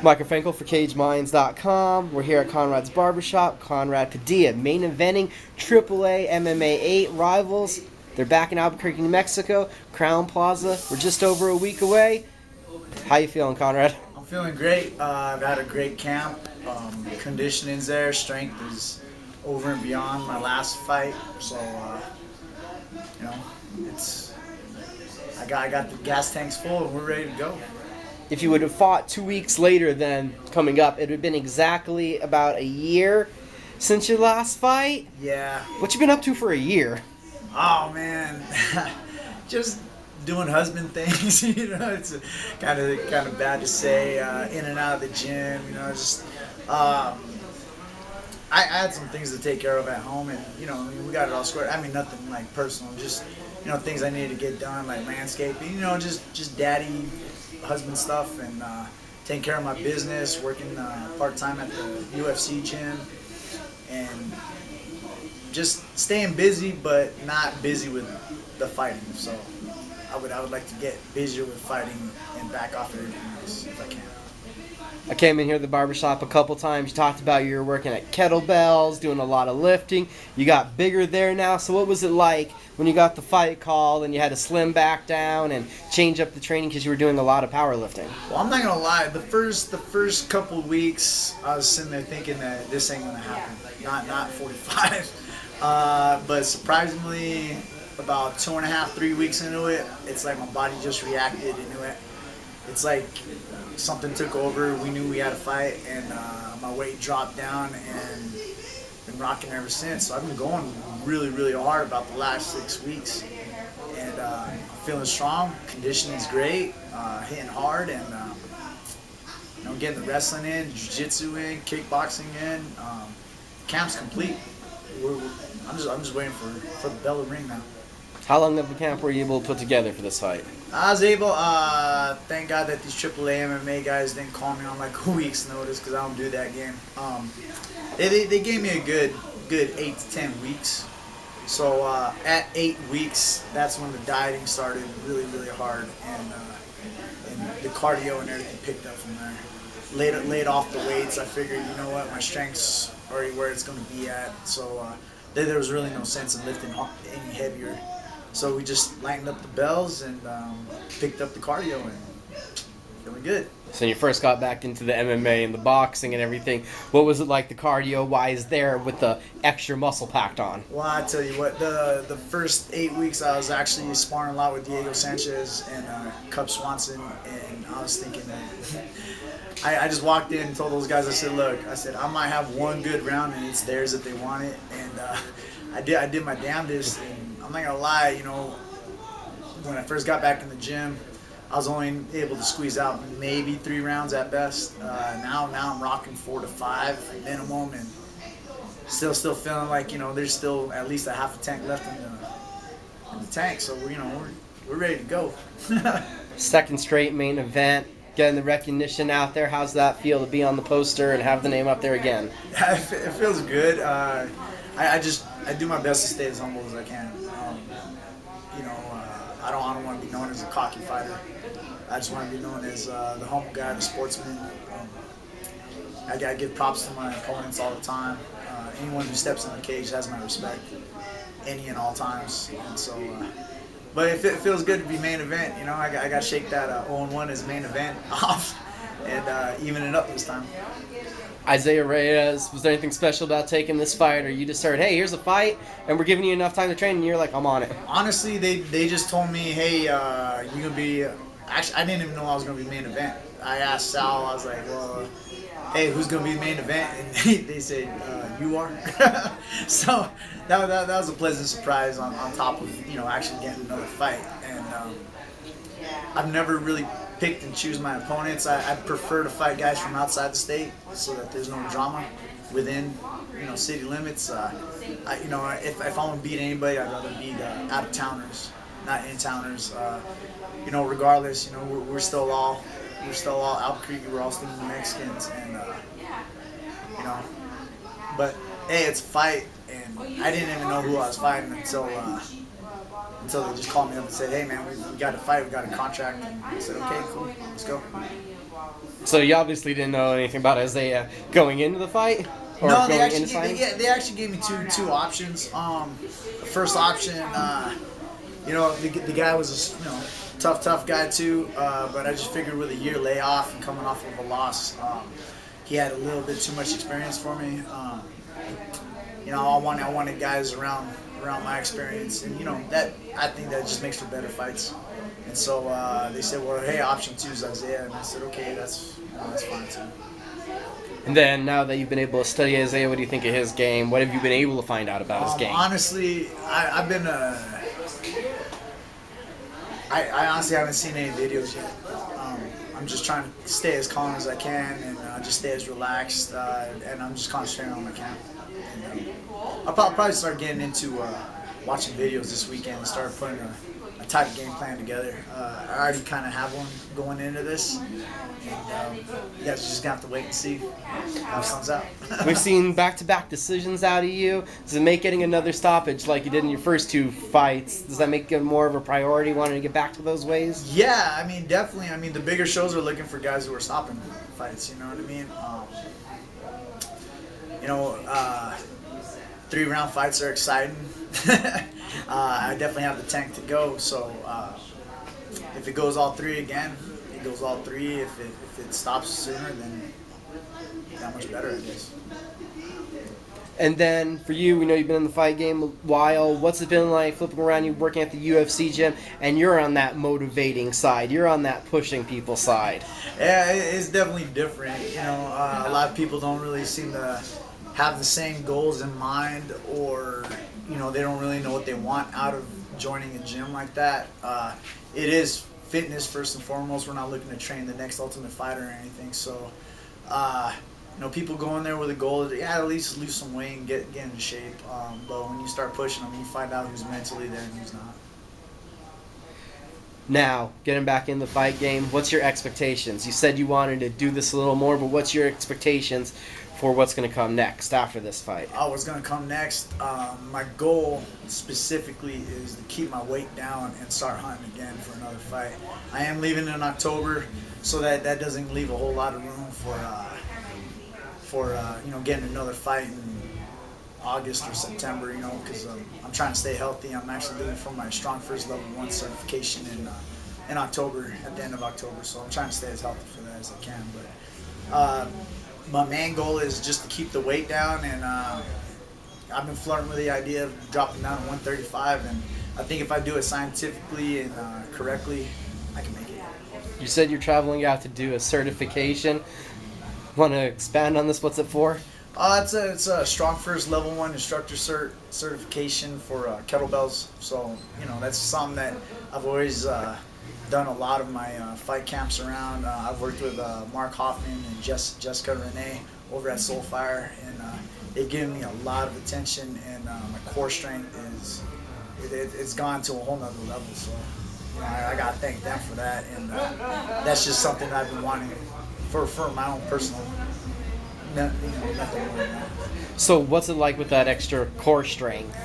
Michael Frankel for CageMinds.com. We're here at Conrad's Barbershop. Conrad Padilla, main eventing AAA MMA 8 rivals. They're back in Albuquerque, New Mexico, Crown Plaza. We're just over a week away. How you feeling, Conrad? I'm feeling great. I've had a great camp. Conditioning's there. Strength is over and beyond my last fight. So, I got the gas tanks full and we're ready to go. If you would have fought 2 weeks later than coming up, it would have been exactly about a year since your last fight. Yeah. What you been up to for a year? Oh man, just doing husband things. It's kind of bad to say. In and out of the gym. I had some things to take care of at home, and we got it all squared. I mean, nothing like personal, just things I needed to get done, like landscaping. Just daddy, husband stuff, and taking care of my business, working part-time at the UFC gym, and just staying busy, but not busy with the fighting. So I would like to get busier with fighting and back off everything else if I can. I came in here at the barbershop a couple times. You talked about you were working at kettlebells, doing a lot of lifting. You got bigger there now. So what was it like when you got the fight call and you had to slim back down and change up the training because you were doing a lot of powerlifting? Well, I'm not gonna lie. The first couple of weeks, I was sitting there thinking that this ain't gonna happen. Not 45. But surprisingly, about 2.5, 3 weeks into it, it's like my body just reacted into it. It's like something took over. We knew we had a fight, and my weight dropped down, and been rocking ever since. So I've been going really, really hard about the last 6 weeks, and I'm feeling strong. Conditioning's great, hitting hard, and getting the wrestling in, jiu-jitsu in, kickboxing in. Camp's complete. I'm just waiting for the bell to ring now. How long of the camp were you able to put together for this fight? I was able, thank God that these AAA MMA guys didn't call me on like a week's notice because I don't do that game. They gave me a good 8 to 10 weeks. So at 8 weeks, that's when the dieting started really, really hard, and the cardio and everything picked up from there. Laid off the weights. I figured, my strength's already where it's going to be at. So there was really no sense in lifting any heavier. So we just lightened up the bells and picked up the cardio, and feeling good. So when you first got back into the MMA and the boxing and everything, what was it like the cardio-wise there with the extra muscle packed on? Well, I tell you what, the first 8 weeks I was actually sparring a lot with Diego Sanchez and Cub Swanson, and I was thinking that I just walked in and told those guys, I said, I might have one good round and it's theirs if they want it, and I did my damnedest. And I'm not gonna lie, when I first got back in the gym, I was only able to squeeze out maybe 3 rounds at best. Now I'm rocking 4 to 5 minimum, and still feeling like there's still at least a half a tank left in the tank. So we're ready to go. Second straight main event, getting the recognition out there. How's that feel to be on the poster and have the name up there again? It feels good. I do my best to stay as humble as I can. I don't want to be known as a cocky fighter. I just want to be known as the humble guy, the sportsman. I gotta give props to my opponents all the time. Anyone who steps in the cage has my respect, any and all times. And so, but it feels good to be main event. I gotta shake that 0-1 as main event off and even it up this time. Isaiah Reyes, was there anything special about taking this fight, or you just heard, hey, here's a fight, and we're giving you enough time to train, and you're like, I'm on it? Honestly, they just told me, hey, you're going to be... Actually, I didn't even know I was going to be main event. I asked Sal, I was like, well, hey, who's going to be the main event? And they said, you are. So that was a pleasant surprise on top of, actually getting another fight. And I've never really picked and choose my opponents. I prefer to fight guys from outside the state so that there's no drama within city limits. If I want to beat anybody, I'd rather beat out of towners, not in towners. Regardless, we're still all Albuquerque. We're all still New Mexicans, and but hey, it's a fight, and I didn't even know who I was fighting until they just called me up and said, hey man, we got to fight, we got a contract, and I said, okay, cool, let's go. So you obviously didn't know anything about Isaiah going into the fight? Or No, they going actually into fighting? they actually gave me two options. The first option, the guy was a tough guy too, but I just figured with a year layoff and coming off of a loss, he had a little bit too much experience for me. I wanted guys around my experience, and that I think that just makes for better fights. And so they said, well, hey, option 2 is Isaiah, and I said, okay, that's fine too. And then now that you've been able to study Isaiah, what do you think of his game? What have you been able to find out about his game? Honestly, I honestly haven't seen any videos yet. I'm just trying to stay as calm as I can and just stay as relaxed, and I'm just concentrating on my camp. And, I'll probably start getting into watching videos this weekend and start putting a type of game plan together. I already kind of have one going into this, and you guys just gonna have to wait and see how it comes out. We've seen back-to-back decisions out of you. Does it make getting another stoppage like you did in your first 2 fights? Does that make it more of a priority, wanting to get back to those ways? Yeah, I mean, definitely. I mean, the bigger shows are looking for guys who are stopping fights. You know what I mean? 3-round fights are exciting. I definitely have the tank to go. So if it goes all 3 again, it goes all 3. If it stops sooner, then that much better, I guess. And then for you, we know you've been in the fight game a while. What's it been like flipping around, you working at the UFC gym, and you're on that motivating side. You're on that pushing people side. Yeah, it's definitely different. A lot of people don't really seem to have the same goals in mind, or they don't really know what they want out of joining a gym like that. It is fitness first and foremost. We're not looking to train the next Ultimate Fighter or anything. So, people go in there with a goal to at least lose some weight and get into shape. But when you start pushing them, you find out who's mentally there and who's not. Now, getting back in the fight game, what's your expectations? You said you wanted to do this a little more, but what's your expectations for what's going to come next after this fight? What's going to come next? My goal specifically is to keep my weight down and start hunting again for another fight. I am leaving in October, so that doesn't leave a whole lot of room for getting another fight in August or September, because I'm trying to stay healthy. I'm actually looking for my Strong First Level 1 certification in October, at the end of October, so I'm trying to stay as healthy for that as I can. But my main goal is just to keep the weight down, and I've been flirting with the idea of dropping down to 135, and I think if I do it scientifically and correctly, I can make it. You said you're traveling out to do a certification. Want to expand on this? What's it for? It's a Strong First Level 1 instructor certification for kettlebells. So, that's something that I've always done a lot of my fight camps around. I've worked with Mark Hoffman and Jessica Renee over at Soulfire, and they've given me a lot of attention, and my core strength it's gone to a whole nother level. So, I got to thank them for that, and that's just something I've been wanting for my own personal. So what's it like with that extra core strength?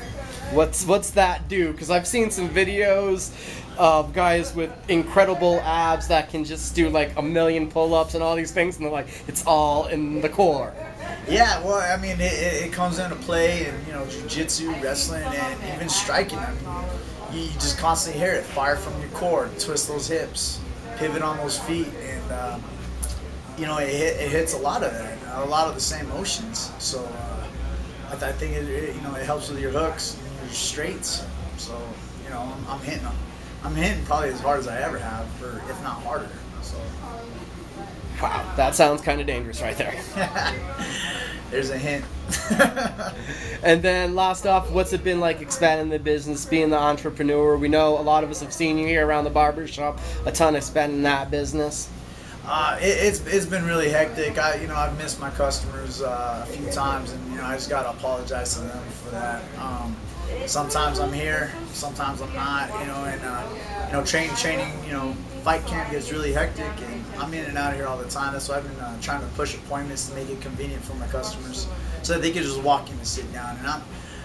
What's that do? Because I've seen some videos of guys with incredible abs that can just do like 1,000,000 pull-ups and all these things, and they're like, it's all in the core. Yeah, well, I mean, it comes into play in jiu-jitsu, wrestling, and even striking. I mean, you just constantly hear it. Fire from your core, twist those hips, pivot on those feet, and it hits a lot of that, a lot of the same motions. So I think it helps with your hooks and your straights. So I'm hitting them. I'm hitting probably as hard as I ever have, or if not harder. So. Wow, that sounds kind of dangerous right there. There's a hint. And then last off, what's it been like expanding the business, being the entrepreneur? We know a lot of us have seen you here around the barbershop, a ton expanding that business. It's been really hectic. I've missed my customers a few times, and I just gotta apologize to them for that. Sometimes I'm here, sometimes I'm not. Training. Fight camp gets really hectic, and I'm in and out of here all the time. That's why I've been trying to push appointments to make it convenient for my customers, so that they can just walk in and sit down. And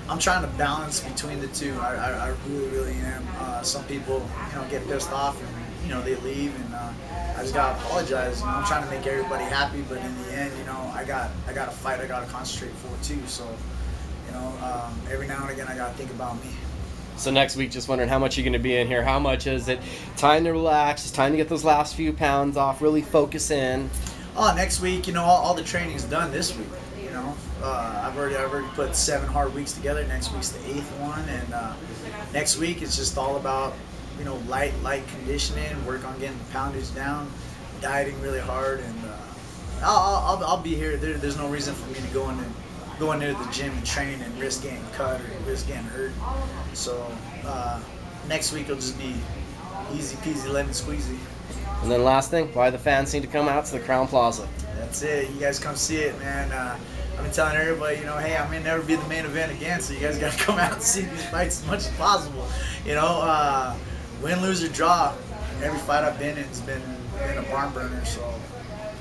I'm trying to balance between the two. I really am. Some people get pissed off and they leave, and I just gotta apologize. I'm trying to make everybody happy, but in the end, I got a fight I gotta concentrate for too. So, every now and again I gotta think about me. So next week, just wondering how much you're going to be in here. How much is it? Time to relax. It's time to get those last few pounds off. Really focus in. Oh, next week, all the training's done this week. I've already put 7 hard weeks together. Next week's the 8th one, and next week it's just all about light conditioning, work on getting the poundage down, dieting really hard, and I'll be here. There's no reason for me to go into the gym and train and risk getting cut or risk getting hurt. So next week will just be easy peasy lemon squeezy. And then last thing, why the fans need to come out to the Crown Plaza. That's it. You guys come see it, man. I've been telling everybody, hey, I may never be the main event again, so you guys got to come out and see these fights as much as possible. Win, lose, or draw, every fight I've been in has been a barn burner. So,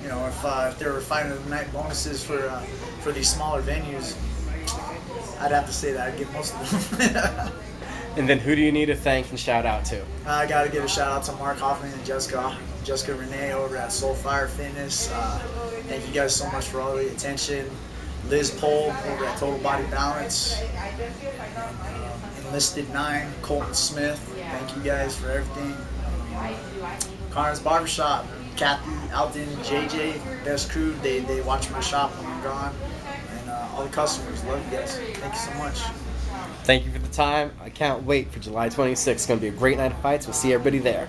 if there were fight of the night bonuses for these smaller venues, I'd have to say that I'd get most of them. And then who do you need to thank and shout out to? I got to give a shout out to Mark Hoffman and Jessica Renee over at Soulfire Fitness. Thank you guys so much for all the attention. Liz Pohl over at Total Body Balance. Enlisted 9, Colton Smith. Thank you guys for everything. Conrad's Barbershop, Kathy, Alton, JJ, best crew. They watch my shop when I'm gone. And all the customers, love you guys. Thank you so much. Thank you for the time. I can't wait for July 26th. It's going to be a great night of fights. We'll see everybody there.